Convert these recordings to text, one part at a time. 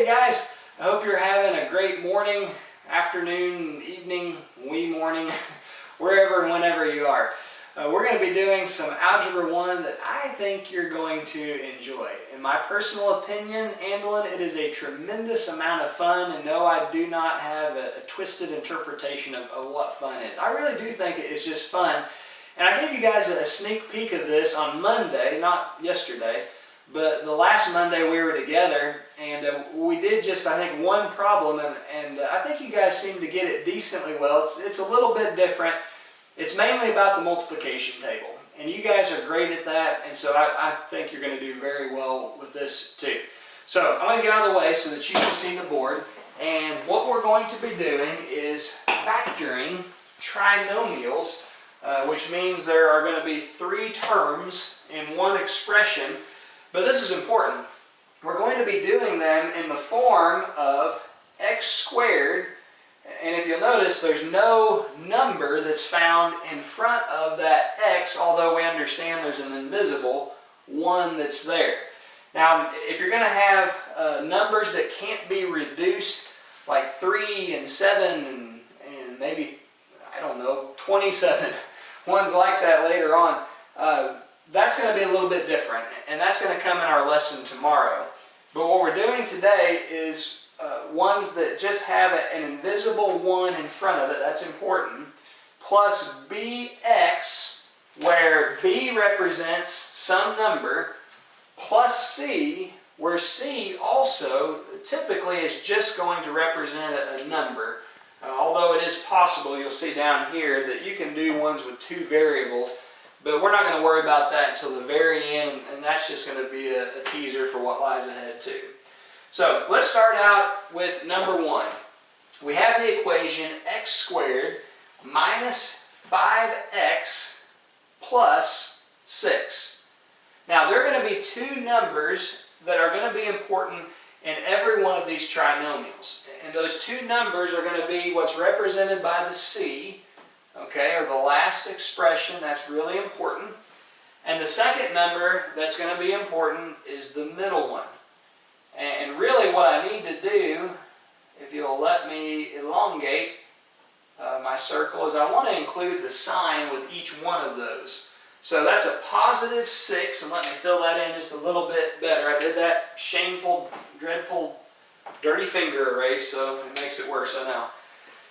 Hey guys, I hope you're having a great morning, afternoon, evening, wee morning, wherever and whenever you are. We're going to be doing some Algebra 1 that I think you're going to enjoy. In my personal opinion, Andelin, it is a tremendous amount of fun, and no, I do not have a twisted interpretation of what fun is. I really do think it is just fun, and I gave you guys a sneak peek of this on Monday, not yesterday, but the last Monday we were together, and we did just, I think, one problem, and I think you guys seem to get it decently well. It's a little bit different. It's mainly about the multiplication table, and you guys are great at that, and so I think you're going to do very well with this too. So I'm going to get out of the way so that you can see the board, and what we're going to be doing is factoring trinomials, which means there are going to be 3 terms in one expression. But this is important. We're going to be doing them in the form of x squared, and if you'll notice, there's no number that's found in front of that x, although we understand there's an invisible 1 that's there. Now, if you're going to have numbers that can't be reduced, like 3 and 7 and maybe, I don't know, 27, ones like that later on, that's going to be a little bit different, and that's going to come in our lesson tomorrow. But what we're doing today is ones that just have an invisible 1 in front of it, that's important, plus bx, where b represents some number, plus c, where c also typically is just going to represent a number. Although it is possible, you'll see down here, that you can do ones with 2 variables. But we're not going to worry about that until the very end, and that's just going to be a teaser for what lies ahead too. So let's start out with number 1. We have the equation x squared minus 5x plus 6. Now there are going to be 2 numbers that are going to be important in every one of these trinomials. And those 2 numbers are going to be what's represented by the c, okay, or the last expression. That's really important. And the second number that's going to be important is the middle one. And really what I need to do, if you'll let me elongate my circle, is I want to include the sign with each one of those. So that's a positive 6, and let me fill that in just a little bit better. I did that shameful, dreadful, dirty finger erase, so it makes it worse, I know.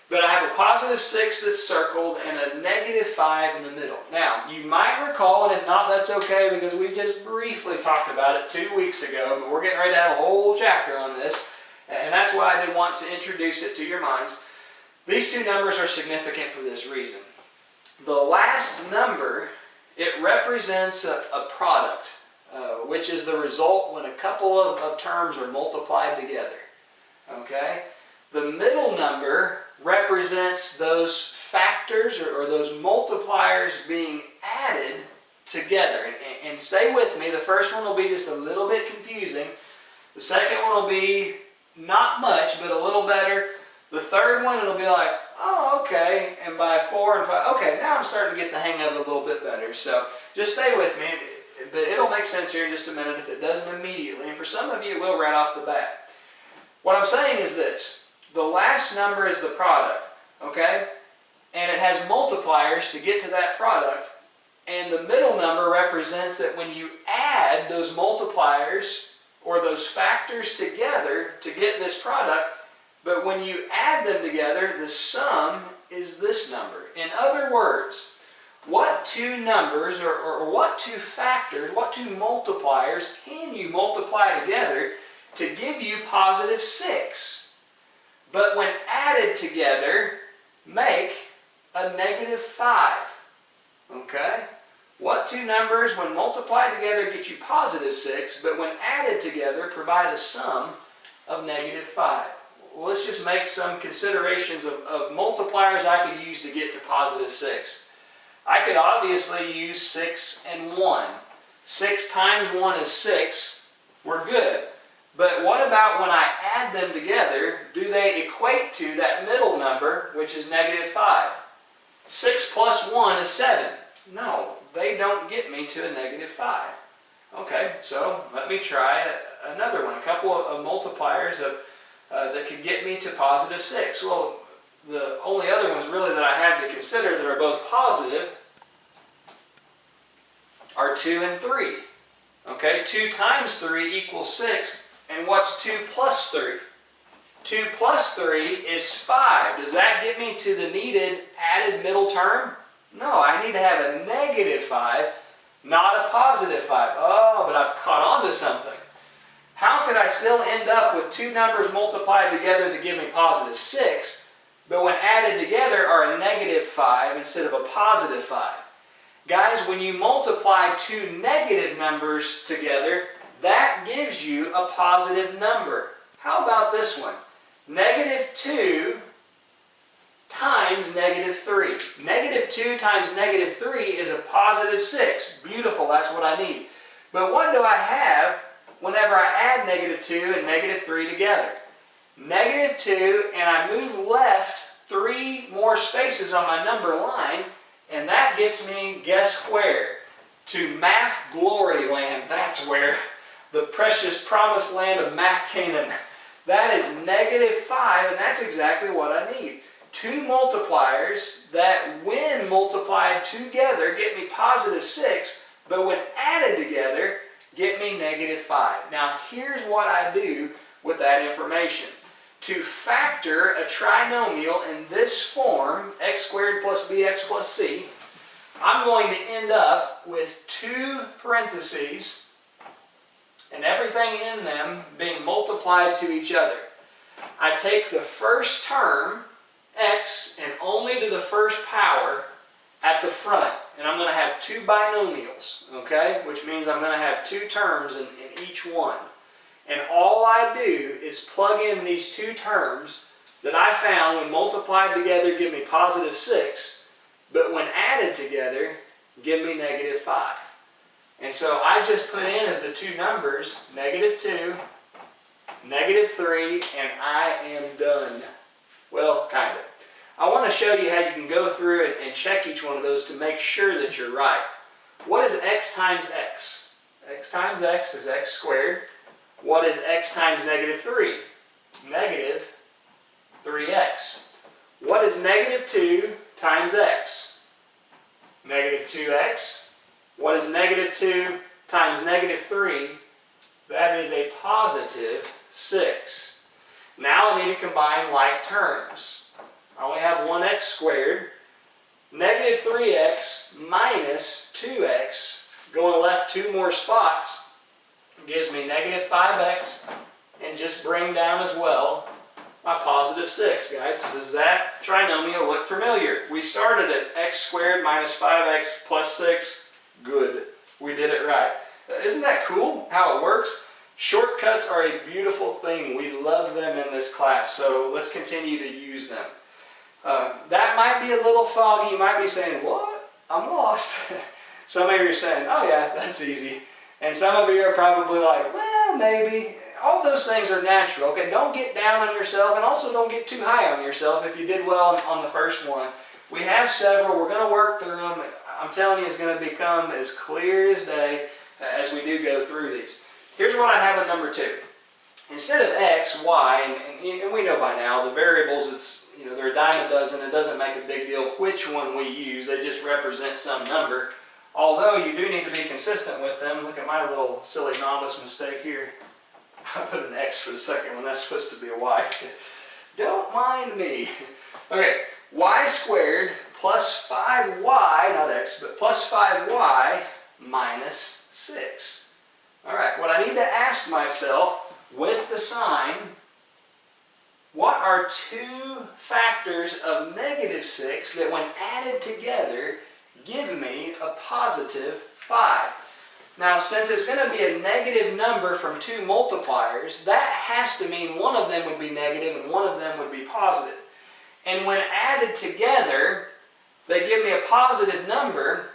But I have a positive 6 that's circled and a negative 5 in the middle. Now, you might recall, and if not, that's okay, because we just briefly talked about it 2 weeks ago, but we're getting ready to have a whole chapter on this, and that's why I did want to introduce it to your minds. These 2 numbers are significant for this reason. The last number, it represents a product, which is the result when a couple of terms are multiplied together. Okay? The middle number represents those factors or those multipliers being added together. And stay with me, the first one will be just a little bit confusing. The second one will be not much, but a little better. The third one, it'll be like, oh, okay. And by 4 and 5, okay, now I'm starting to get the hang of it a little bit better. So just stay with me, but it'll make sense here in just a minute if it doesn't immediately. And for some of you, it will right off the bat. What I'm saying is this. The last number is the product, okay? And it has multipliers to get to that product. And the middle number represents that when you add those multipliers or those factors together to get this product, but when you add them together, the sum is this number. In other words, what 2 numbers or what 2 factors, what 2 multipliers can you multiply together to give you positive 6? But when added together, make a negative 5. Okay? What 2 numbers, when multiplied together, get you positive 6, but when added together, provide a sum of negative 5? Well, let's just make some considerations of multipliers I could use to get to positive 6. I could obviously use 6 and 1. 6 times 1 is 6. We're good. But what about when I add them together, do they equate to that middle number, which is negative 5? 6 plus 1 is 7. No, they don't get me to a negative 5. Okay, so let me try another one, a couple of multipliers that could get me to positive 6. Well, the only other ones really that I have to consider that are both positive are 2 and 3. Okay, 2 times 3 equals 6. And what's 2 plus 3? 2 plus 3 is 5. Does that get me to the needed added middle term? No, I need to have a negative 5, not a positive 5. Oh, but I've caught on to something. How could I still end up with two numbers multiplied together to give me positive 6, but when added together are a negative 5 instead of a positive 5? Guys, when you multiply two negative numbers together, that gives you a positive number. How about this one? Negative 2 times negative 3. Negative 2 times negative 3 is a positive 6. Beautiful, that's what I need. But what do I have whenever I add negative 2 and negative 3 together? Negative 2, and I move left 3 more spaces on my number line, and that gets me, guess where? To math glory land. That's where. The precious promised land of math Canaan. That is negative 5, and that's exactly what I need. Two multipliers that, when multiplied together, get me positive 6, but when added together, get me negative 5. Now, here's what I do with that information. To factor a trinomial in this form, x squared plus bx plus c, I'm going to end up with two parentheses and everything in them being multiplied to each other. I take the first term, x, and only to the first power at the front. And I'm going to have two binomials, okay? Which means I'm going to have two terms in each one. And all I do is plug in these two terms that I found when multiplied together give me positive 6, but when added together give me negative 5. And so I just put in as the two numbers negative 2, negative 3, and I am done. Well, kind of. I want to show you how you can go through it and check each one of those to make sure that you're right. What is x times x? X times x is x squared. What is x times negative 3? Negative 3x. What is negative 2 times x? Negative 2x. What is negative 2 times negative 3? That is a positive 6. Now I need to combine like terms. I only have 1x squared. Negative 3x minus 2x, going left 2 more spots, gives me negative 5x, and just bring down as well my positive 6, guys. Does that trinomial look familiar? We started at x squared minus 5x plus 6. Good. We did it right. Isn't that cool how it works? Shortcuts are a beautiful thing. We love them in this class, so let's continue to use them. That might be a little foggy. You might be saying, what? I'm lost. Some of you are saying, oh yeah, that's easy. And some of you are probably like, well, maybe. All those things are natural, okay? Don't get down on yourself, and also don't get too high on yourself if you did well on the first one. We have several. We're going to work through them. I'm telling you, it's going to become as clear as day as we do go through these. Here's what I have at number 2. Instead of x, y, and we know by now, the variables, it's, they're a dime a dozen. It doesn't make a big deal which one we use. They just represent some number. Although you do need to be consistent with them. Look at my little silly novice mistake here. I put an X for the second one. That's supposed to be a Y. Don't mind me. Okay, y squared plus 5y, not x, but plus 5y minus 6. All right, what I need to ask myself with the sign, what are two factors of negative 6 that when added together give me a positive 5? Now, since it's going to be a negative number from two multipliers, that has to mean one of them would be negative and one of them would be positive. And when added together, they give me a positive number,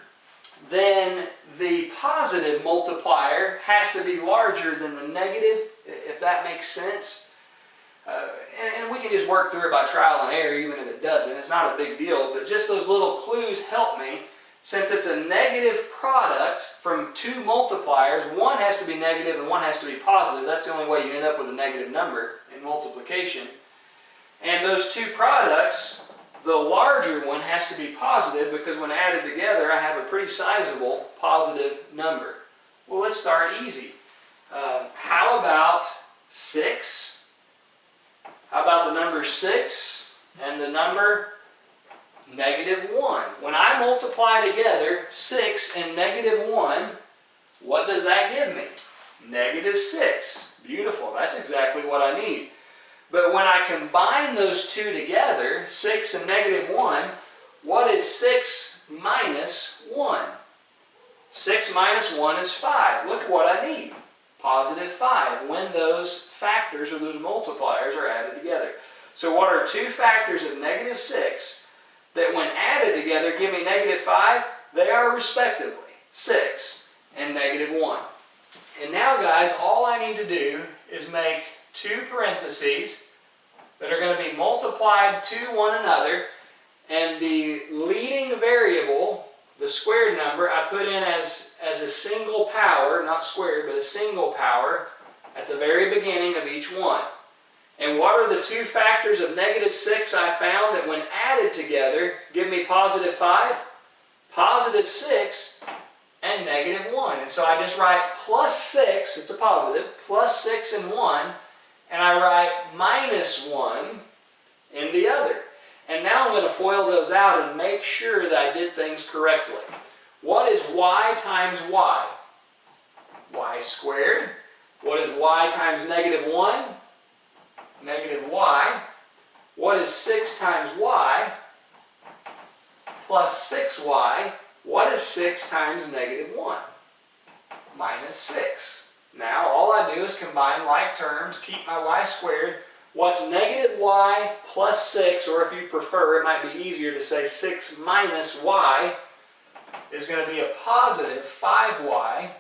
then the positive multiplier has to be larger than the negative, if that makes sense. And we can just work through it by trial and error, even if it doesn't. It's not a big deal, but just those little clues help me since it's a negative product from two multipliers, one has to be negative and one has to be positive. That's the only way you end up with a negative number in multiplication. And those two products, the larger one has to be positive because when added together, I have a pretty sizable positive number. Well, let's start easy. How about 6? How about the number 6 and the number -1? When I multiply together 6 and -1, what does that give me? -6. Beautiful. That's exactly what I need. But when I combine those two together, 6 and -1, what is 6 minus 1? 6 minus 1 is 5. Look at what I need. +5 when those factors or those multipliers are added together. So what are two factors of -6 that when added together give me -5? They are respectively 6 and -1. And now guys, all I need to do is make two parentheses that are going to be multiplied to one another, and the leading variable, the squared number, I put in as a single power, not squared, but a single power at the very beginning of each one. And what are the two factors of -6 I found that when added together give me +5? +6 and -1. And so I just write +6, it's a positive, +6 in one, and I write -1 in the other. And now I'm going to FOIL those out and make sure that I did things correctly. What is y times y? Y squared. What is y times -1? -y. What is 6 times y? Plus 6y. What is 6 times -1? -6. Now all I do is combine like terms, keep my y squared. What's -y plus 6, or if you prefer, it might be easier to say 6 minus y, is going to be a +5y.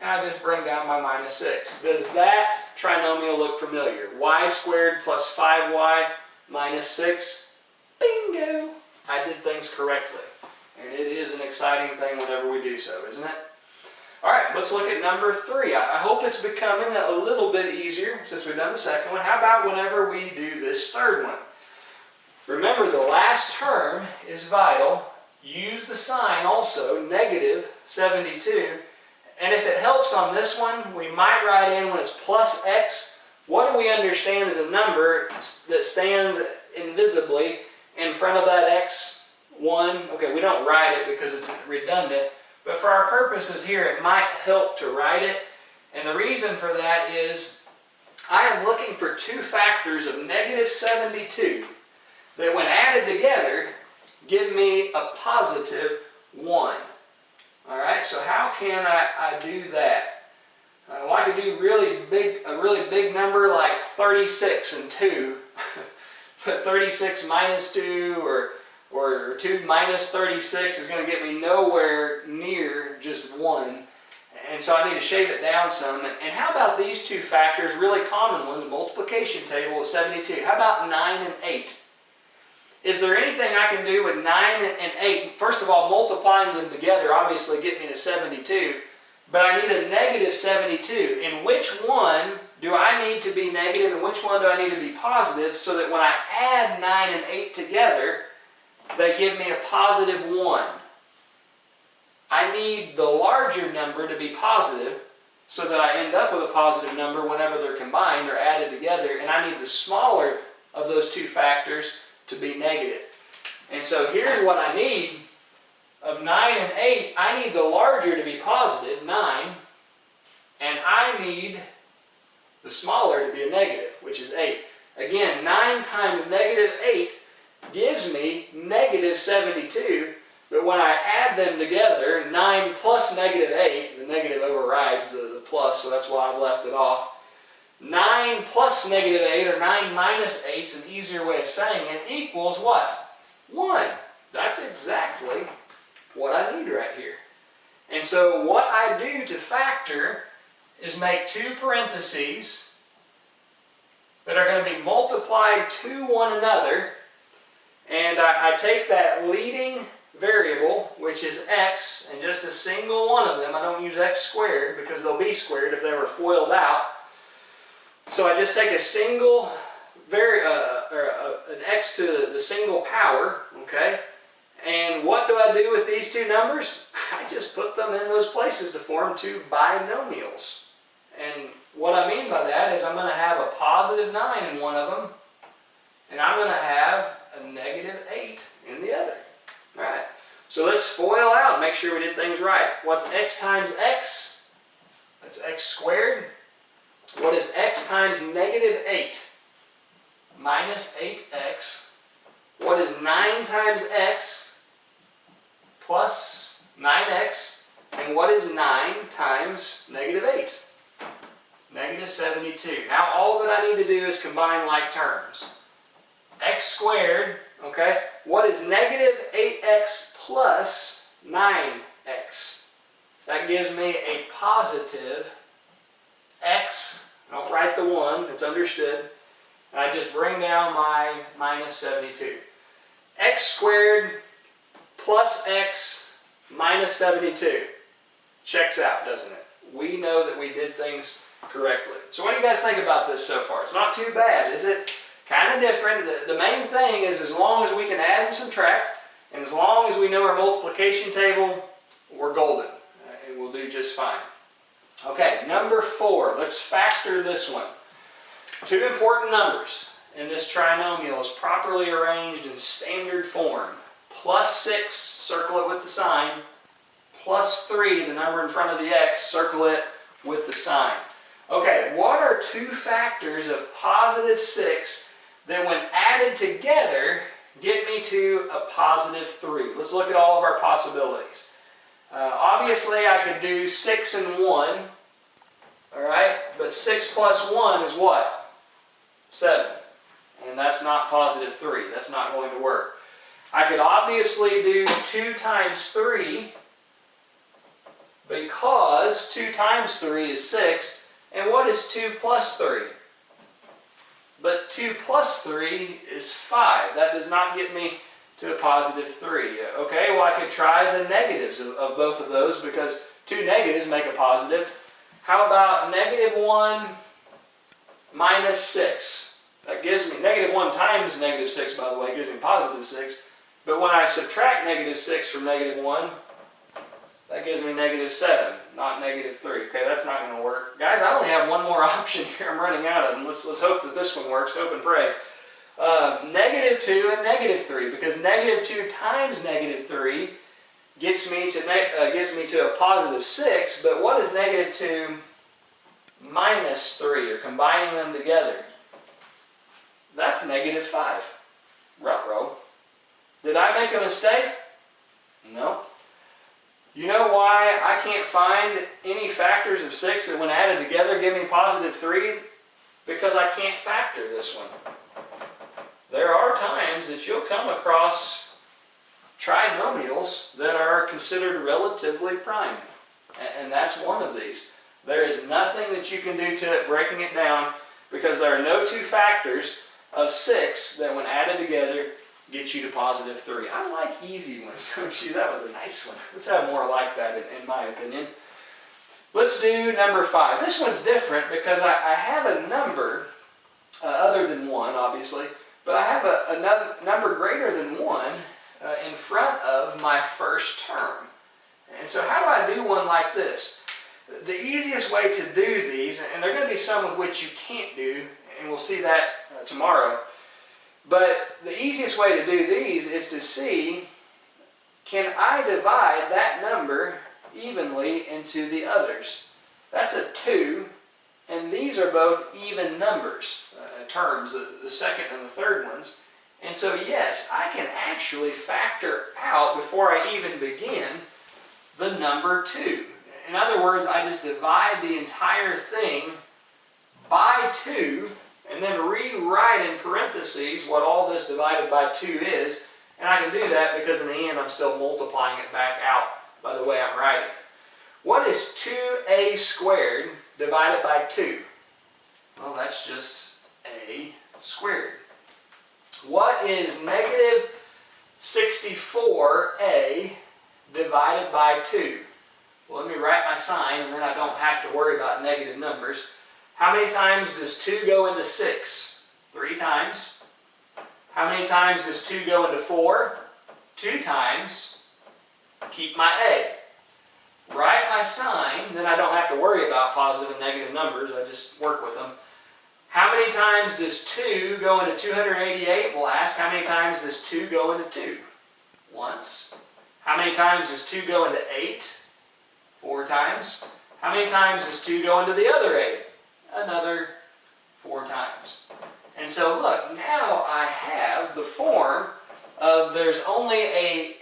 And I just bring down my -6. Does that trinomial look familiar? Y squared plus 5y minus 6. Bingo! I did things correctly. And it is an exciting thing whenever we do so, isn't it? Alright, let's look at number 3. I hope it's becoming a little bit easier since we've done the second one. How about whenever we do this third one? Remember, the last term is vital. Use the sign also, -72. And if it helps on this one, we might write in when it's plus x. What do we understand as a number that stands invisibly in front of that x? 1. Okay, we don't write it because it's redundant. But for our purposes here, it might help to write it. And the reason for that is I am looking for two factors of -72 that when added together give me a +1. Alright, so how can I do that? Well, I could do a really big number like 36 and 2. But 36 minus 2 or 2 minus 36 is going to get me nowhere near just 1. And so I need to shave it down some. And how about these two factors, really common ones, multiplication table of 72. How about 9 and 8? Is there anything I can do with 9 and 8? First of all, multiplying them together obviously get me to 72. But I need a -72. In which one do I need to be negative and which one do I need to be positive so that when I add 9 and 8 together, they give me a +1. I need the larger number to be positive so that I end up with a positive number whenever they're combined or added together, and I need the smaller of those two factors to be negative. And so here's what I need. Of 9 and 8, I need the larger to be positive, 9, and I need the smaller to be a negative, which is 8. Again, 9 times -8 gives me -72, but when I add them together, 9 plus -8, the negative overrides the plus, so that's why I've left it off. 9 plus -8, or 9 minus 8 is an easier way of saying it, equals what? 1. That's exactly what I need right here. And so what I do to factor is make two parentheses that are going to be multiplied to one another, and I take that leading variable, which is x, and just a single one of them. I don't use x squared because they'll be squared if they were FOILed out. So I just take a single an x to the single power, okay? And what do I do with these two numbers? I just put them in those places to form two binomials. And what I mean by that is I'm going to have a positive 9 in one of them, and I'm going to have a negative 8 in the other. All right, so let's FOIL out and make sure we did things right. What's x times x? That's x squared. What is x times negative 8? Minus 8x. What is 9 times x? Plus 9x. And what is 9 times negative 8? Negative 72. Now all that I need to do is combine like terms. X squared, okay? What is negative 8x plus 9x? That gives me a positive x. I don't write the 1, it's understood. And I just bring down my minus 72. X squared plus x minus 72. Checks out, doesn't it? We know that we did things correctly. So what do you guys think about this so far? It's not too bad, is it? Kind of different. The main thing is as long as we can add and subtract, and as long as we know our multiplication table, we're golden. And we'll do just fine. Okay, number 4. Let's factor this one. Two important numbers in this trinomial is properly arranged in standard form. Plus 6, circle it with the sign. Plus 3, the number in front of the x, circle it with the sign. Okay, what are two factors of positive 6 that when added together get me to a positive 3? Let's look at all of our possibilities. Obviously I could do 6 and 1, alright, but 6 plus 1 is what? 7. And that's not positive 3. That's not going to work. I could obviously do 2 times 3 because 2 times 3 is 6. And what is 2 plus 3? But 2 plus 3 is 5. That does not get me to a positive 3. Okay, well I could try the negatives of both of those because 2 negatives make a positive. How about negative 1 minus 6? That gives me, negative 1 times negative 6, by the way, gives me positive 6. But when I subtract negative 6 from negative 1, that gives me negative 7, not negative 3. Okay, that's not going to work. Guys, I only have one more option here. I'm running out of them. Let's hope that this one works. Hope and pray. Negative 2 and negative 3, because negative 2 times negative 3 gives me to a positive 6. But what is negative 2 minus 3, or combining them together? That's negative 5. Ruh-roh. Did I make a mistake? No. You know why I can't find any factors of 6 that when added together give me positive 3? Because I can't factor this one. There are times that you'll come across trinomials that are considered relatively prime. And that's one of these. There is nothing that you can do to it breaking it down because there are no two factors of 6 that when added together get you to positive 3. I like easy ones, don't you? That was a nice one. Let's have more like that in my opinion. Let's do number 5. This one's different because I have a number other than 1 obviously, but I have another number greater than 1 in front of my first term. And so how do I do one like this? The easiest way to do these, and there are going to be some with which you can't do, and we'll see that tomorrow. But the easiest way to do these is to see, can I divide that number evenly into the others? That's a 2, and these are both even numbers, terms, the second and the third ones. And so yes, I can actually factor out, before I even begin, the number 2. In other words, I just divide the entire thing by 2, and then rewrite in parentheses what all this divided by 2 is. And I can do that because in the end I'm still multiplying it back out by the way I'm writing it. What is 2a squared divided by 2? Well, that's just a squared. What is negative 64a divided by 2. Well, let me write my sign, and then I don't have to worry about negative numbers. How many times does 2 go into 6? 3 times. How many times does 2 go into 4? 2 times. Keep my a. Write my sign, then I don't have to worry about positive and negative numbers. I just work with them. How many times does 2 go into 288? We'll ask, how many times does 2 go into 2? Once. How many times does 2 go into 8? 4 times. How many times does 2 go into the other 8? Another 4 times. And so look, now I have the form of there's only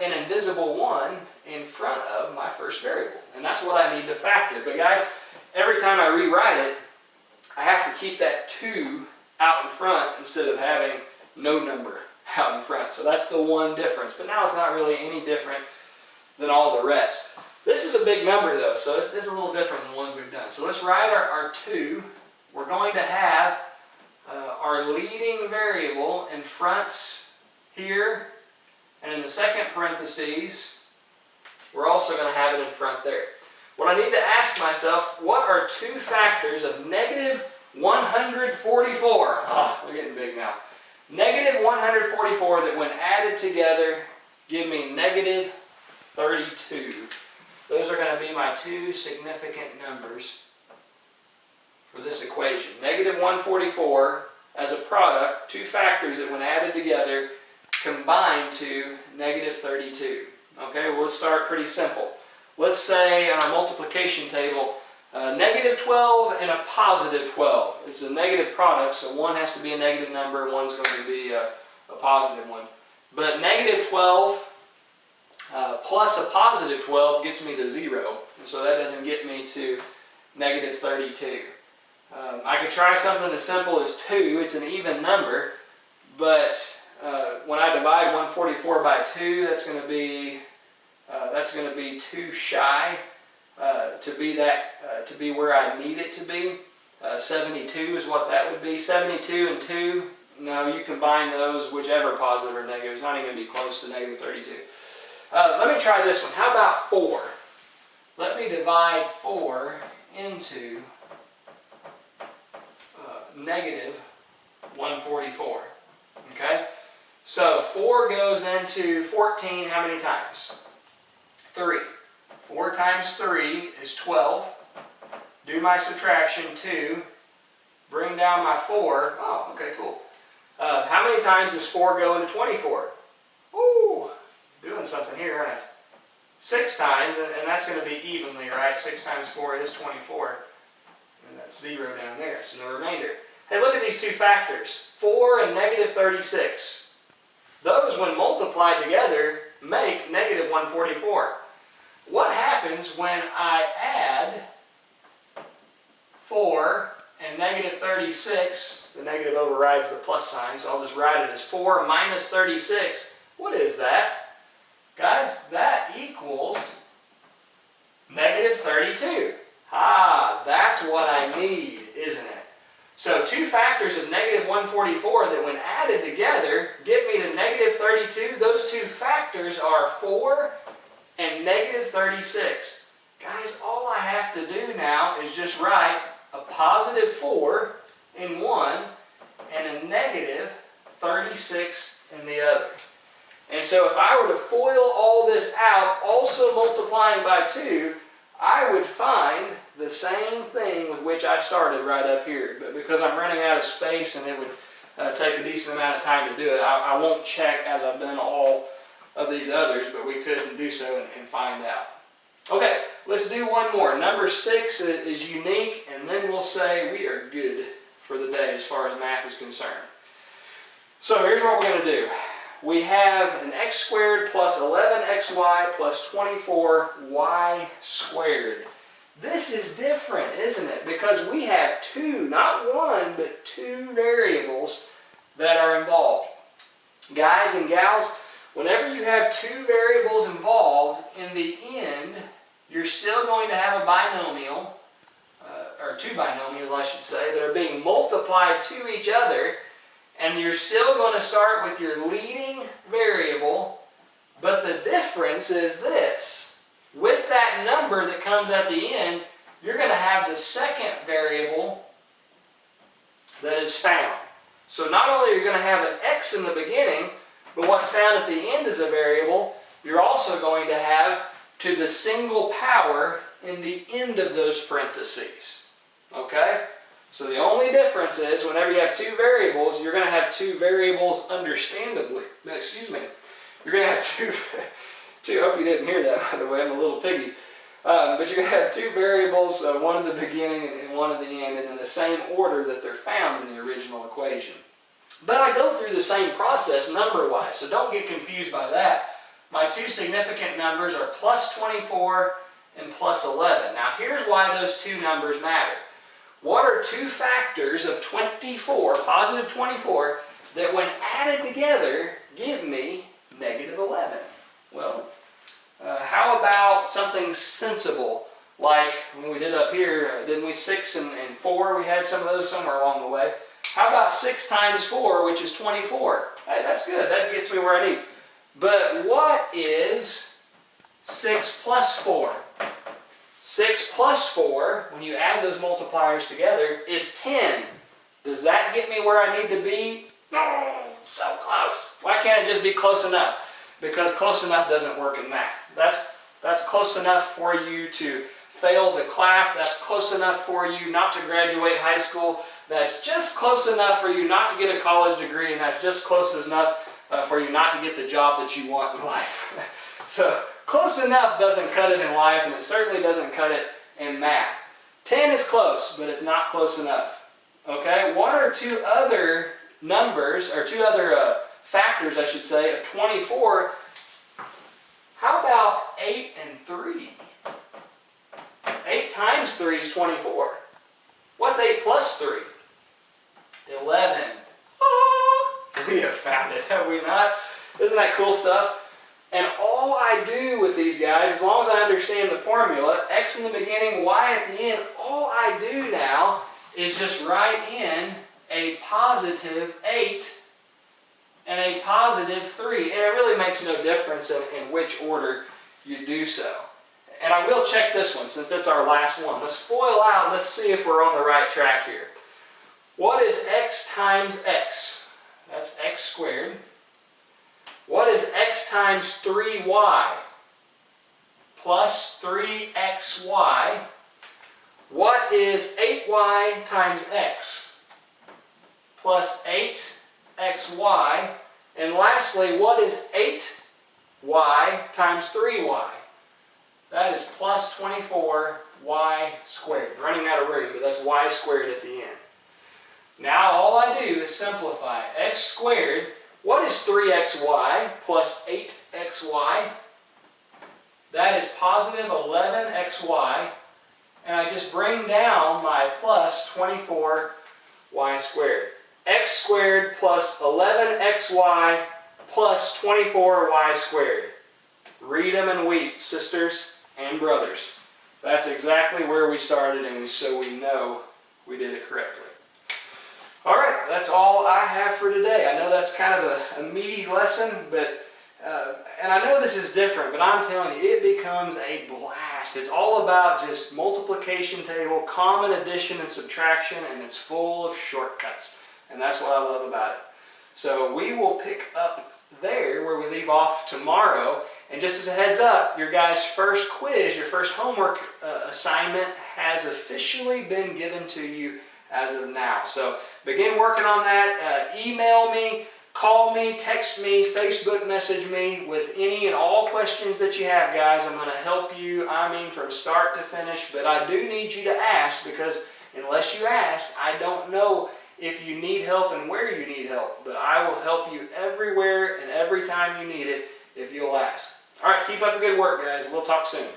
an invisible 1 in front of my first variable. And that's what I need to factor. But guys, every time I rewrite it, I have to keep that 2 out in front instead of having no number out in front. So that's the one difference. But now it's not really any different than all the rest. This is a big number though, so it's a little different than the ones we've done. So let's write our 2. We're going to have our leading variable in front here, and in the second parentheses, we're also going to have it in front there. What I need to ask myself, what are 2 factors of negative 144? Oh, we're getting big now. Negative 144 that when added together give me negative 32. Those are going to be my 2 significant numbers for this equation. Negative 144 as a product, 2 factors that when added together combine to negative 32. Okay, well, let's start pretty simple. Let's say on our multiplication table, negative 12 and a positive 12. It's a negative product, so one has to be a negative number and one's going to be a positive one. But negative 12 plus a positive 12 gets me to 0, and so that doesn't get me to negative 32. I could try something as simple as 2. It's an even number, but when I divide 144 by 2, that's going to be 2 shy to be where I need it to be. 72 is what that would be. 72 and 2, no, you combine those, whichever positive or negative. It's not even going to be close to negative 32. Let me try this one. How about 4? Let me divide 4 into negative 144. Okay? So 4 goes into 14 how many times? 3. 4 times 3 is 12. Do my subtraction, 2. Bring down my 4. Oh, okay, cool. How many times does 4 go into 24? Ooh, doing something here, aren't I? 6 times, and that's going to be evenly, right? 6 times 4 is 24. And that's 0 down there, so no remainder. Hey, look at these 2 factors, 4 and negative 36. Those, when multiplied together, make negative 144. What happens when I add 4 and negative 36? The negative overrides the plus sign, so I'll just write it as 4 minus 36. What is that? Guys, that equals negative 32. Ah, that's what I need, isn't it? So 2 factors of negative 144 that when added together get me to negative 32. Those 2 factors are 4 and negative 36. Guys, all I have to do now is just write a positive 4 in one and a negative 36 in the other. And so if I were to FOIL all this out, also multiplying by 2, I would find the same thing with which I started right up here. But because I'm running out of space and it would take a decent amount of time to do it, I won't check as I've done all of these others, but we could do so and find out. Okay, let's do one more. Number 6 is unique, and then we'll say we are good for the day as far as math is concerned. So here's what we're going to do. We have an x squared plus 11xy plus 24y squared. This is different, isn't it? Because we have 2, not 1, but 2 variables that are involved. Guys and gals, whenever you have 2 variables involved, in the end, you're still going to have a binomial, or 2 binomials I should say, that are being multiplied to each other, and you're still going to start with your leading variable But the difference is this. With that number that comes at the end, you're going to have the second variable that is found. So not only are you going to have an x in the beginning, but what's found at the end is a variable, you're also going to have to the single power in the end of those parentheses. Okay? So the only difference is whenever you have two variables, you're going to have two variables understandably. Excuse me. You're going to have two, I hope you didn't hear that, by the way, I'm a little piggy. But you're going to have two variables, one in the beginning and one in the end, and in the same order that they're found in the original equation. But I go through the same process number-wise, so don't get confused by that. My two significant numbers are plus 24 and plus 11. Now here's why those two numbers matter. What are two factors of 24, positive 24, that when added together give me negative 11? Well, how about something sensible, like when we did up here, didn't we 6 and 4, we had some of those somewhere along the way. How about 6 times 4, which is 24? Hey, that's good, that gets me where I need. But what is 6 plus 4? 6 plus 4, when you add those multipliers together, is 10. Does that get me where I need to be? Oh, so close. Why can't it just be close enough? Because close enough doesn't work in math. That's close enough for you to fail the class. That's close enough for you not to graduate high school. That's just close enough for you not to get a college degree, and that's just close enough for you not to get the job that you want in life. So close enough doesn't cut it in life, and it certainly doesn't cut it in math. 10 is close, but it's not close enough. Okay, what are two other numbers, or two other factors, I should say, of 24? How about 8 and 3? 8 times 3 is 24. What's 8 plus 3? 11. We have found it, have we not? Isn't that cool stuff? And all I do with these guys, as long as I understand the formula, x in the beginning, y at the end, all I do now is just write in a positive 8 and a positive 3. And it really makes no difference in which order you do so. And I will check this one since it's our last one. Let's FOIL out, let's see if we're on the right track here. What is x times x? That's x squared. What is x times 3y? Plus 3xy. What is 8y times x? Plus 8xy. And lastly, what is 8y times 3y? That is plus 24y squared. Running out of room, but that's y squared at the end. Now all I do is simplify. X squared, what is 3xy plus 8xy? That is positive 11xy. And I just bring down my plus 24y squared. X squared plus 11xy plus 24y squared. Read them and weep, sisters and brothers. That's exactly where we started, and so we know we did it correctly. All right, that's all I have for today. I know that's kind of a meaty lesson, but and I know this is different, but I'm telling you, it becomes a blast. It's all about just multiplication table, common addition and subtraction, and it's full of shortcuts. And that's what I love about it. So we will pick up there where we leave off tomorrow. And just as a heads up, your guys' first quiz, your first homework assignment has officially been given to you as of now. So begin working on that. Email me, call me, text me, Facebook message me with any and all questions that you have, guys. I'm going to help you, from start to finish. But I do need you to ask, because unless you ask, I don't know if you need help and where you need help. But I will help you everywhere and every time you need it if you'll ask. All right, keep up the good work, guys. We'll talk soon.